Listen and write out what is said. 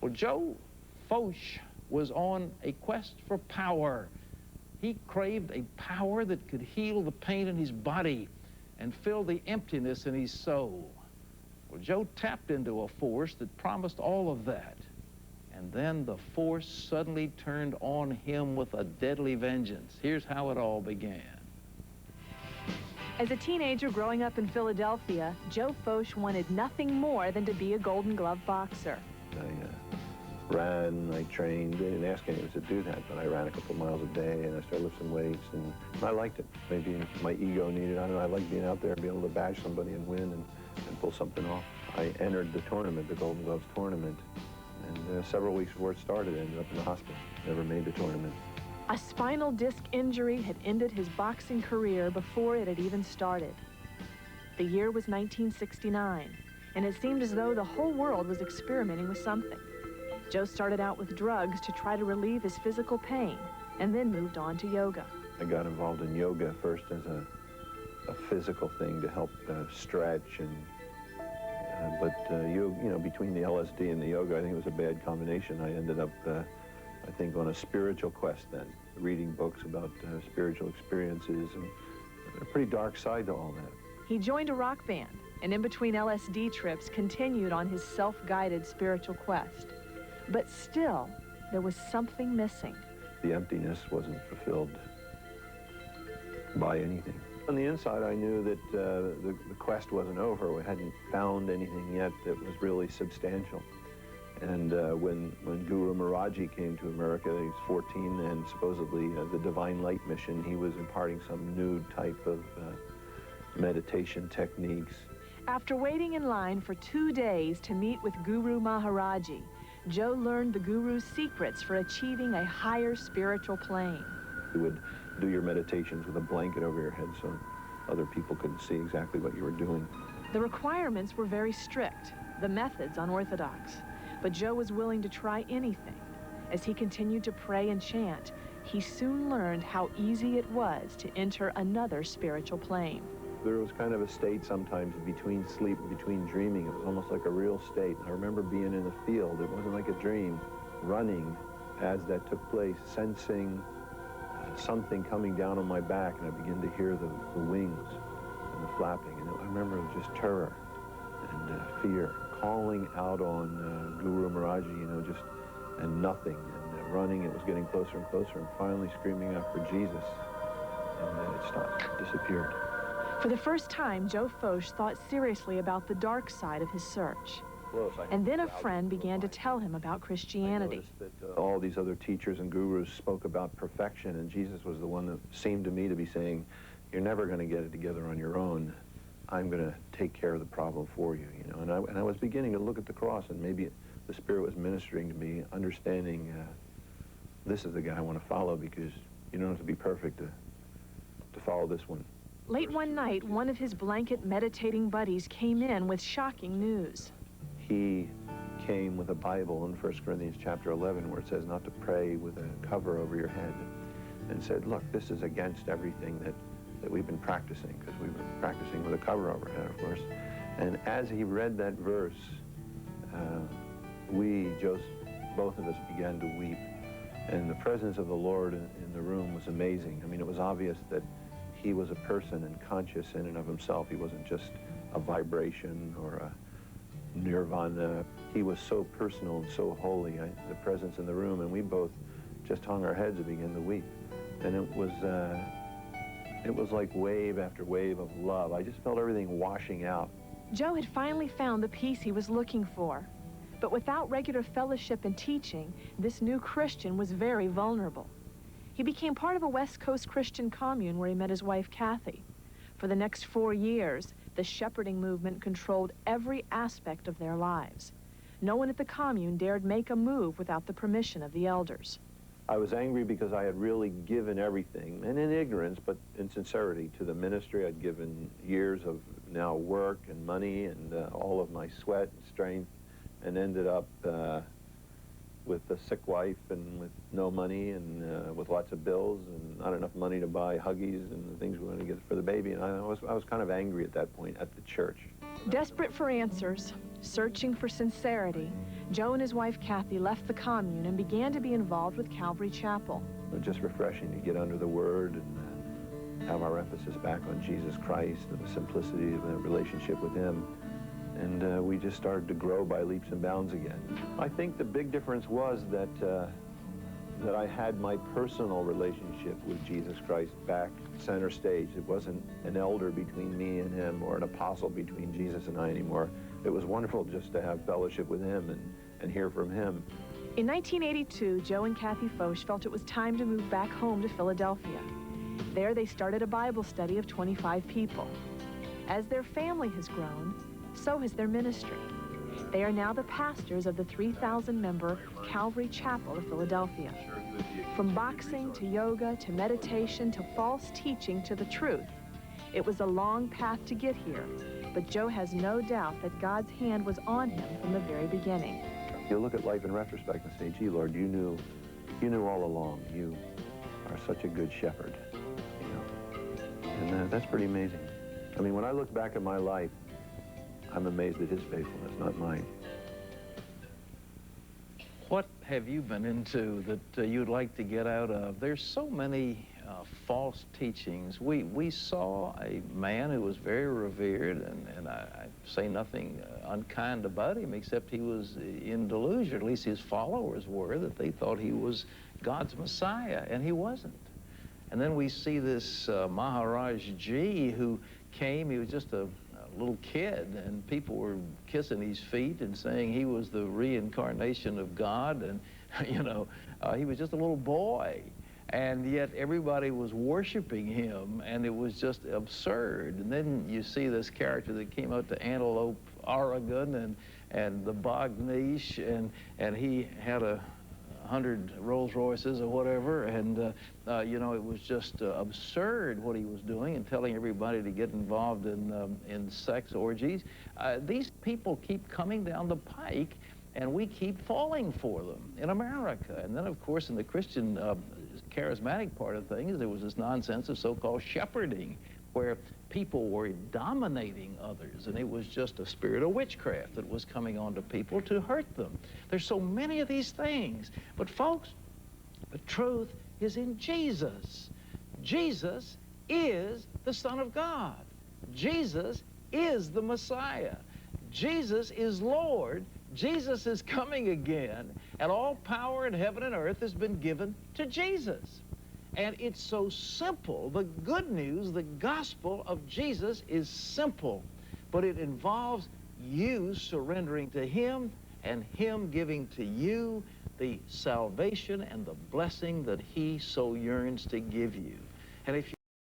Well, Joe Focht was on a quest for power. He craved a power that could heal the pain in his body and fill the emptiness in his soul. Well, Joe tapped into a force that promised all of that. And then the force suddenly turned on him with a deadly vengeance. Here's how it all began. As a teenager growing up in Philadelphia, Joe Focht wanted nothing more than to be a Golden Glove boxer. I ran, I trained. They didn't ask any of us to do that, but I ran a couple miles a day, and I started lifting weights, and I liked it. Maybe my ego needed, I don't know, I liked being out there and being able to bash somebody and win and pull something off. I entered the tournament, the Golden Gloves tournament, and several weeks before it started, I ended up in the hospital. Never made the tournament. A spinal disc injury had ended his boxing career before it had even started. The year was 1969, and it seemed as though the whole world was experimenting with something. Joe started out with drugs to try to relieve his physical pain, and then moved on to yoga. I got involved in yoga first as a physical thing to help stretch, and but you know, between the LSD and the yoga, I think it was a bad combination. I ended up, I think, on a spiritual quest then, reading books about spiritual experiences and a pretty dark side to all that. He joined a rock band, and in between LSD trips, continued on his self-guided spiritual quest. But still, there was something missing. The emptiness wasn't fulfilled by anything. On the inside, I knew that the quest wasn't over. We hadn't found anything yet that was really substantial. And when Guru Maharaji came to America, he was 14, and supposedly the Divine Light Mission, he was imparting some new type of meditation techniques. After waiting in line for 2 days to meet with Guru Maharaji, Joe learned the Guru's secrets for achieving a higher spiritual plane. You would do your meditations with a blanket over your head so other people couldn't see exactly what you were doing. The requirements were very strict, the methods unorthodox, but Joe was willing to try anything. As he continued to pray and chant, he soon learned how easy it was to enter another spiritual plane. There was kind of a state sometimes between sleep and between dreaming. It was almost like a real state. I remember being in the field. It wasn't like a dream. Running as that took place, sensing something coming down on my back, and I began to hear the wings and the flapping. And I remember it was just terror and fear, calling out on Guru Maharaji, you know, just, and nothing. And running, it was getting closer and closer, and finally screaming out for Jesus. And then it stopped, disappeared. For the first time, Joe Focht thought seriously about the dark side of his search. And then a friend began to tell him about Christianity. I noticed that all these other teachers and gurus spoke about perfection, and Jesus was the one that seemed to me to be saying, you're never going to get it together on your own. I'm going to take care of the problem for you, you know. And I was beginning to look at the cross, and maybe the Spirit was ministering to me, understanding this is the guy I want to follow, because you don't have to be perfect to follow this one. Late one night, one of his blanket meditating buddies came in with shocking news. He came with a Bible in 1 Corinthians chapter 11 where it says not to pray with a cover over your head, and said, look, this is against everything that we've been practicing, because we were practicing with a cover over our head, of course. And as he read that verse, both of us began to weep. And the presence of the Lord in the room was amazing. I mean, it was obvious that he was a person and conscious in and of himself. He wasn't just a vibration or a nirvana. He was so personal and so holy, the presence in the room, and we both just hung our heads and began to weep. And it was like wave after wave of love. I just felt everything washing out. Joe had finally found the peace he was looking for. But without regular fellowship and teaching, this new Christian was very vulnerable. He became part of a West Coast Christian commune where he met his wife, Kathy. For the next 4 years, the shepherding movement controlled every aspect of their lives. No one at the commune dared make a move without the permission of the elders. I was angry because I had really given everything, and in ignorance, but in sincerity, to the ministry. I'd given years of now work and money and all of my sweat and strength, and ended up with a sick wife and with no money and with lots of bills and not enough money to buy Huggies and the things we wanted to get for the baby. And I was kind of angry at that point at the church. Desperate for answers, Searching for sincerity, Joe and his wife Kathy left the commune and began to be involved with Calvary Chapel. It's just refreshing to get under the Word and have our emphasis back on Jesus Christ and the simplicity of a relationship with Him. And we just started to grow by leaps and bounds again. I think the big difference was that that I had my personal relationship with Jesus Christ back center stage. It wasn't an elder between me and Him or an apostle between Jesus and I anymore. It was wonderful just to have fellowship with Him and hear from Him. In 1982, Joe and Kathy Focht felt it was time to move back home to Philadelphia. There they started a Bible study of 25 people. As their family has grown, so has their ministry. They are now the pastors of the 3,000-member Calvary Chapel of Philadelphia. From boxing to yoga to meditation to false teaching to the truth, it was a long path to get here, but Joe has no doubt that God's hand was on him from the very beginning. You'll look at life in retrospect and say, gee, Lord, you knew all along. You are such a good shepherd, you know. And that's pretty amazing. I mean, when I look back at my life, I'm amazed at His faithfulness, not mine. What have you been into that you'd like to get out of? There's so many false teachings. We saw a man who was very revered, and I say nothing unkind about him, except he was in delusion. At least his followers were, that they thought he was God's Messiah, and he wasn't. And then we see this Maharaj Ji who came. He was just a little kid, and people were kissing his feet and saying he was the reincarnation of God, and you know, he was just a little boy, and yet everybody was worshiping him, and it was just absurd. And then you see this character that came out to Antelope, Oregon, and the Bognish, and he had 100 Rolls Royces or whatever, and you know, it was just absurd what he was doing and telling everybody to get involved in sex orgies. These people keep coming down the pike, and we keep falling for them in America. And then, of course, in the Christian charismatic part of things, there was this nonsense of so-called shepherding, where people were dominating others, and it was just a spirit of witchcraft that was coming onto people to hurt them. There's so many of these things. But folks, the truth is in Jesus. Jesus is the Son of God. Jesus is the Messiah. Jesus is Lord. Jesus is coming again, and all power in heaven and earth has been given to Jesus. And it's so simple. The good news, the gospel of Jesus is simple, but it involves you surrendering to Him and Him giving to you the salvation and the blessing that He so yearns to give you. And if you